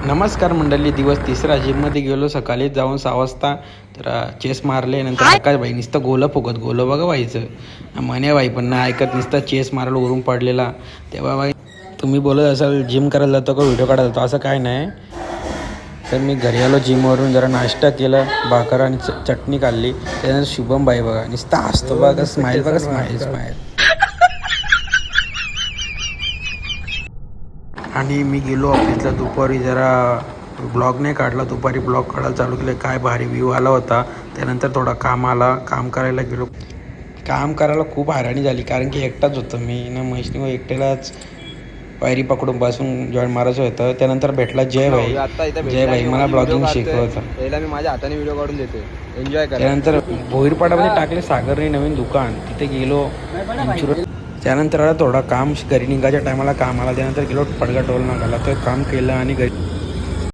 नमस्कार मंडळी. दिवस तिसरा. जिममध्ये गेलो सकाळी जाऊन 6 वाजता. तर चेस मारले. नंतर आकाश भाई नुसतं गोलं फुकत गोलं बघा व्हायचं. म्हणे भाई पण नाही ऐकत, नुसतं चेस मारायला उरून पडलेला. तेव्हा भाई तुम्ही बोलत असाल जिम करायला जातो का व्हिडिओ काढायला जातो, असं काय नाही. तर मी घरी आलो जिमवरून, जरा नाश्ता केला, भाकर आणि चटणी खाल्ली. त्यानंतर शुभम भाई बघा नुसतं हसतो बघा, स्माईल बघा, स्माईल. आणि मी गेलो ऑफिसला दुपारी, जरा ब्लॉग नाही काढला. दुपारी ब्लॉग काढायला चालू केलं. काय भारी व्ह्यू आला होता. त्यानंतर थोडा काम करायला गेलो. काम करायला खूप हैराणी झाली, कारण की एकटाच होतो मी ना. मशीनीवर एकट्यालाच पायरी पकडून बसून जॉईन मारायचं होतं. त्यानंतर भेटला जय भाई मला ब्लॉगिंग शिकवतं. पहिला मी माझ्या हाताने व्हिडिओ काढून देतो, एन्जॉय करा. त्यानंतर भोईरपाडामध्ये टाकले सागरने नवीन दुकान, तिथे गेलो. त्यानंतर आला थोडा काम, घरी निघायच्या टायमाला काम आला. त्यानंतर गेलो पडगा टोल नाकाला, तर काम केलं आणि घरी